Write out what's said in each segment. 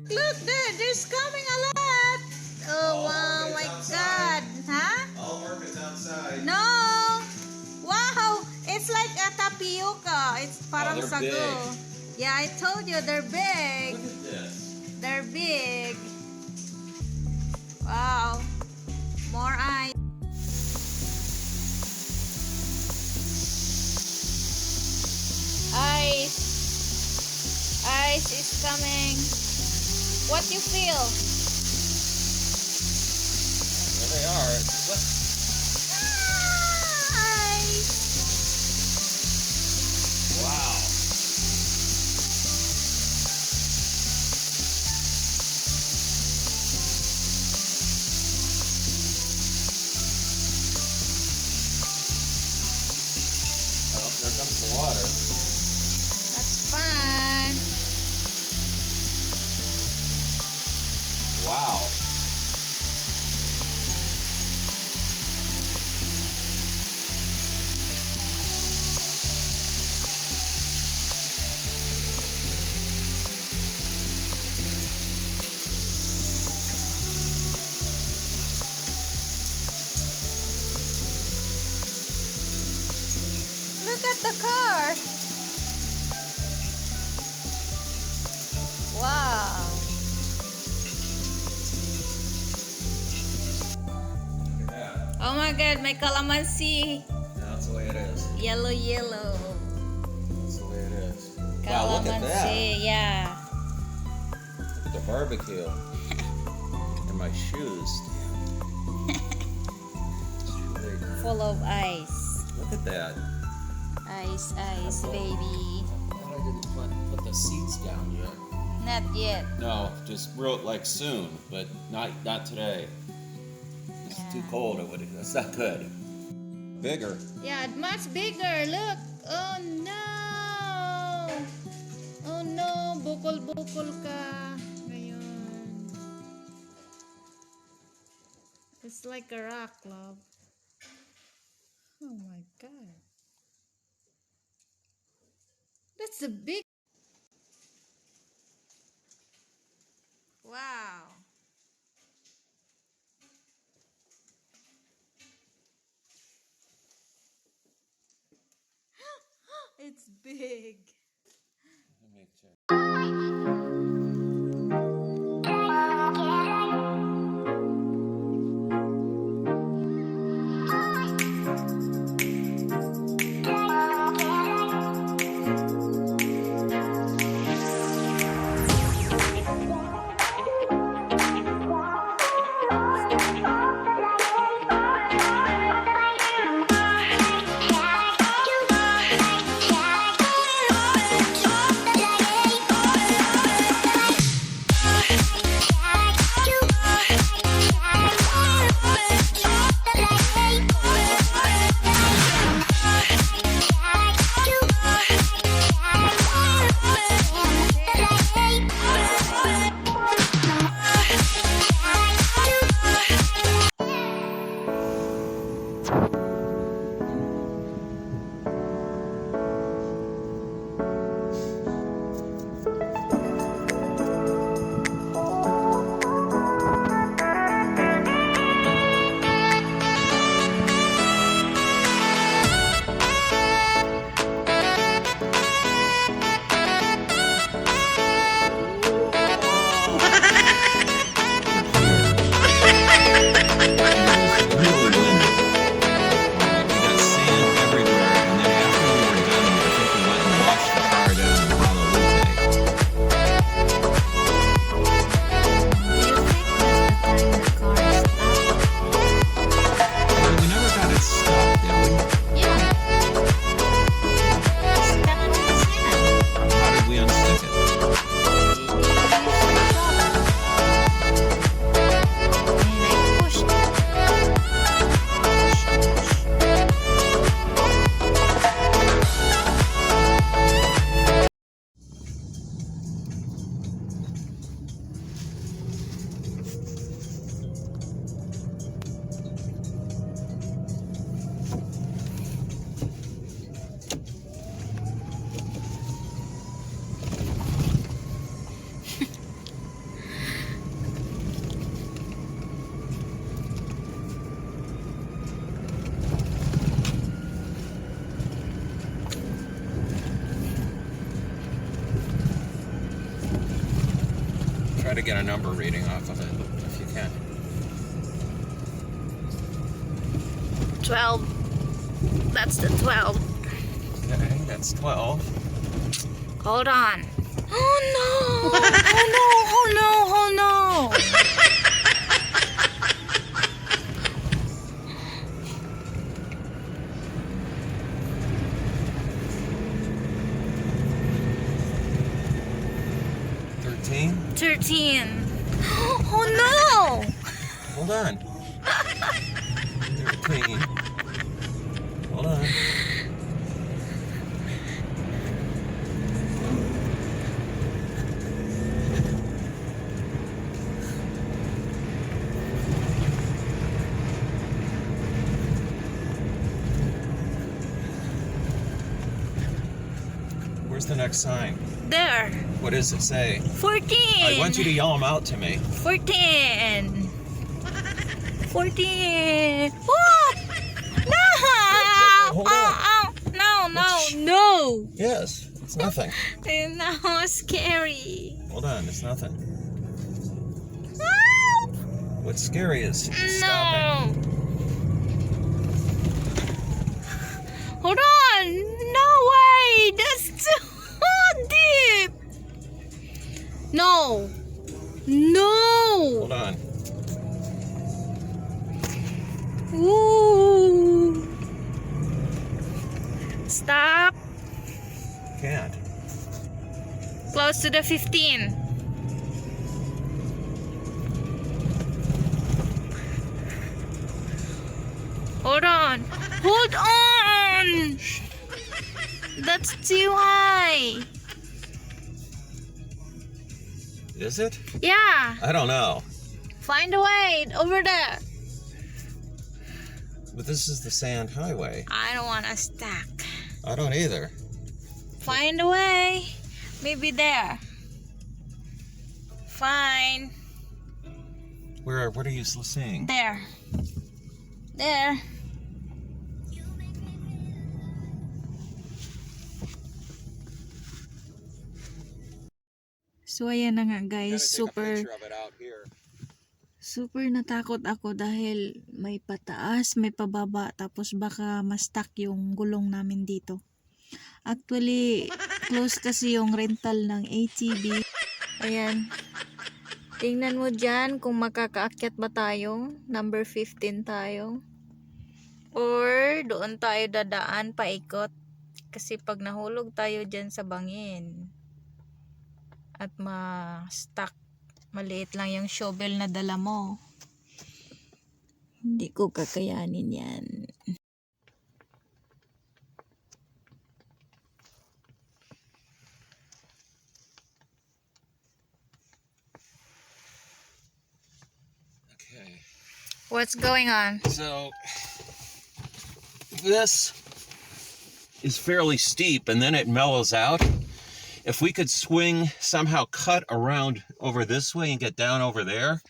Look there, there's coming a lot. Oh, wow, my God. Huh? All orchids outside. No. Wow, it's like a tapioca. It's parang they're sago. big. Yeah, I told you, they're big. Look at this. They're big. Wow. More eyes. Ice. Ice is coming. What you feel? There they are. Ice. Wow. Oh, there comes the water. That's fun. Wow. Look at the car. Wow. Look at that. Oh my God, my calamansi. That's the way it is. Yellow, yellow. That's the way it is. Wow, look at that. Calamansi, yeah. Look at the barbecue. And my shoes. Full of ice. Look at that. Ice, ice, baby. I didn't put the seats down yet. Not yet. No, just real like soon, but not today. It's too cold. That's not good. Bigger. Yeah, much bigger. Look. Oh no. Oh no. Bukol-bukol ka. Ngayon. It's like a rock, love. Oh my God. That's a big. Wow. It's big. Let me check. to get a number reading off of it, if you can. 12. That's the 12. Okay, that's 12. Hold on. Oh no! Oh no! Oh no! Oh no! 13. Oh no! Hold on. 13. Hold on. Where's the next sign? There. What does it say? 14. I want you to yell them out to me. 14. 14. Oh! No! Hold on. Oh, no, no, no. Yes, it's nothing. No, scary. Hold on, it's nothing. No. What's scary is stopping. No. Hold on. No way. That's too deep. No. No. Hold on. Ooh. Stop. Can't. Close to the 15. Hold on. Hold on. That's too high. Is it? Yeah. I don't know. Find a way over there. But this is the sand highway. I don't want to stack. I don't either. Find a way. Maybe there. Fine. What are you seeing? There. There. So ayan na nga guys, super natakot ako dahil may pataas, may pababa, tapos baka ma-stuck yung gulong namin dito. Actually, close kasi yung rental ng ATV. Ayan. Tingnan mo dyan kung makakaakyat ba tayo. Number 15 tayo. Or doon tayo dadaan paikot. Kasi pag nahulog tayo dyan sa bangin at ma-stuck, maliit lang yung shovel na dala mo, hindi ko kakayanin yan. Okay. What's going on? So this is fairly steep and then it mellows out. If we could swing, somehow cut around over this way and get down over there,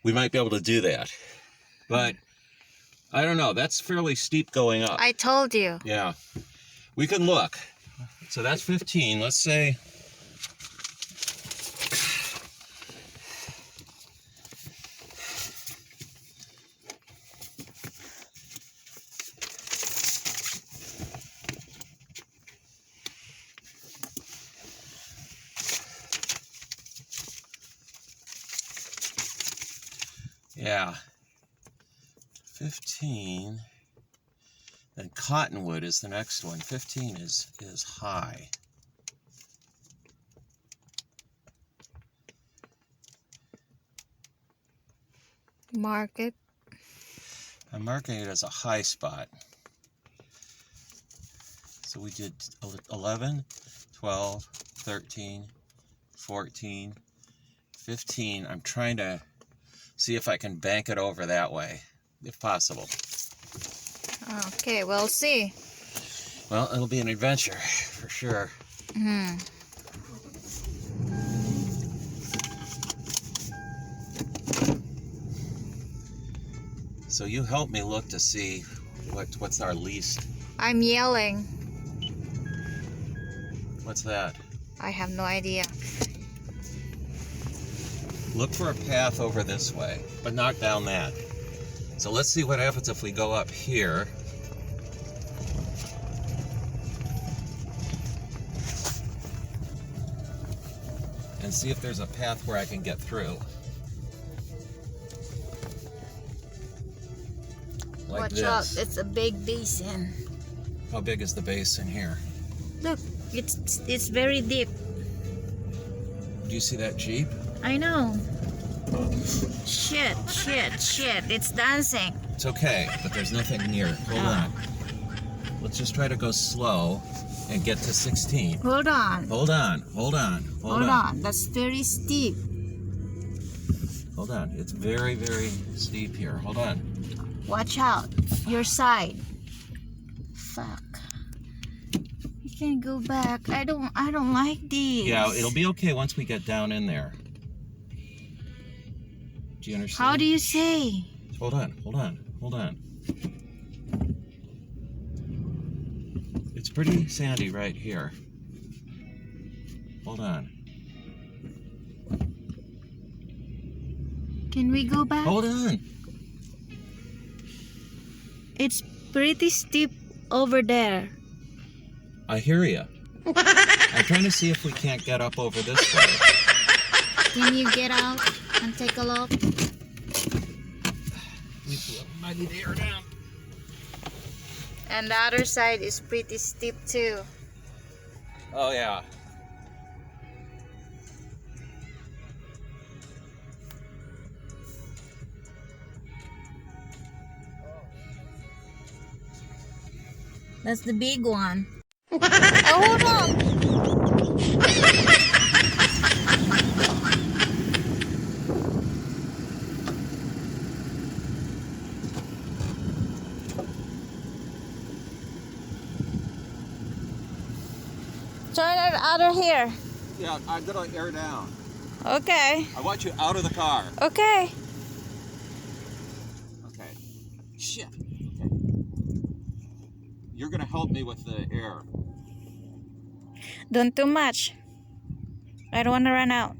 we might be able to do that. But I don't know, that's fairly steep going up. I told you. Yeah, we can look. So that's 15, let's say. Yeah, 15, and Cottonwood is the next one. 15 is high. Mark it. I'm marking it as a high spot. So we did 11, 12, 13, 14, 15. I'm trying to see if I can bank it over that way, if possible. Okay, we'll see. Well, it'll be an adventure, for sure. So you help me look to see what's our least. I'm yelling. What's that? I have no idea. Look for a path over this way, but knock down that. So let's see what happens if we go up here. And see if there's a path where I can get through. Like Watch this. out, it's a big basin. How big is the basin here? Look, it's very deep. Do you see that Jeep? I know. Shit, it's dancing. It's okay, but there's nothing near it. Hold on. Let's just try to go slow and get to 16. Hold on. Hold on. That's very steep. Hold on. It's very, very steep here. Hold on. Watch out. Your side. Fuck. You can go back. I don't like this. Yeah, it'll be okay once we get down in there. Do you understand? How do you say? Hold on. It's pretty sandy right here. Hold on. Can we go back? Hold on. It's pretty steep over there. I hear you. I'm trying to see if we can't get up over this way. Can you get out and take a look? We might need to air down. And the other side is pretty steep too. Oh yeah. That's the big one. Oh, hold on. Turn it out of here. Yeah, I'm gonna air down. Okay. I want you out of the car. Okay. Okay. Shit. Okay. You're gonna help me with the air. Don't too much. I don't want to run out.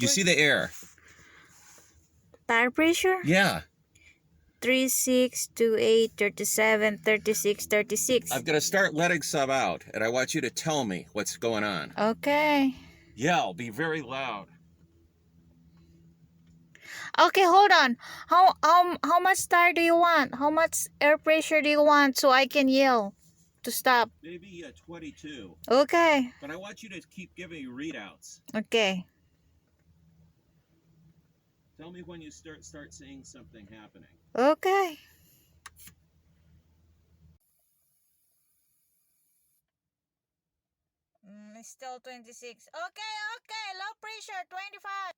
You see the air? Tire pressure? Yeah. 36, 28, 37, 36, 36. I'm gonna start letting some out, and I want you to tell me what's going on. Okay. Yell, be very loud. Okay, hold on. How much tire do you want? How much air pressure do you want so I can yell to stop? Maybe 22. Okay. But I want you to keep giving me readouts. Okay. Tell me when you start seeing something happening. Okay. It's still 26. Okay. Low pressure, 25.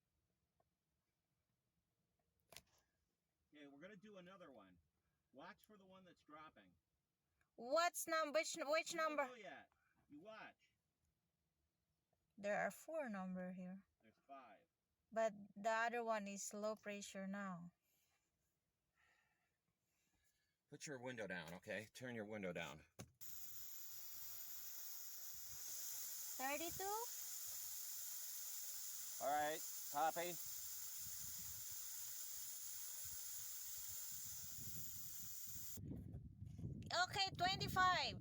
Okay, we're gonna do another one. Watch for the one that's dropping. Which number? Don't know yet. You watch. There are 4 number here. There's 5. But the other one is low pressure now. Put your window down, okay? Turn your window down. 32? All right, copy. Okay, 25.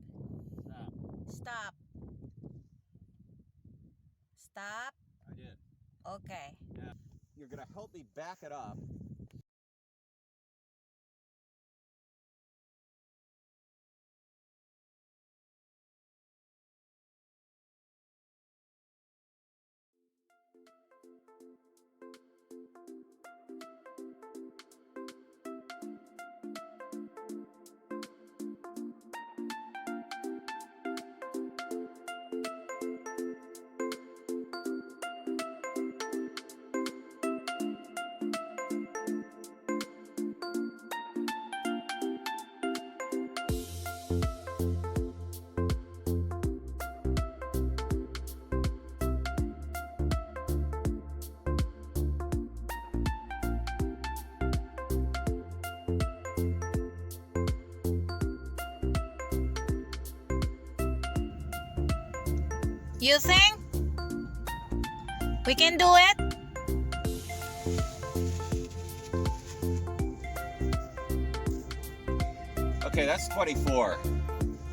Stop. Stop. I did. Okay. Yeah. You're gonna help me back it up. You think? We can do it? Okay, that's 24.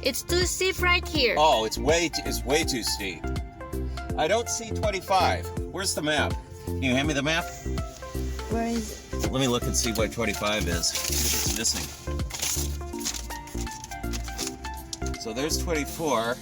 It's too steep right here. Oh, it's way too steep. I don't see 25. Where's the map? Can you hand me the map? Where is it? Let me look and see what 25 is. See if it's missing. So there's 24.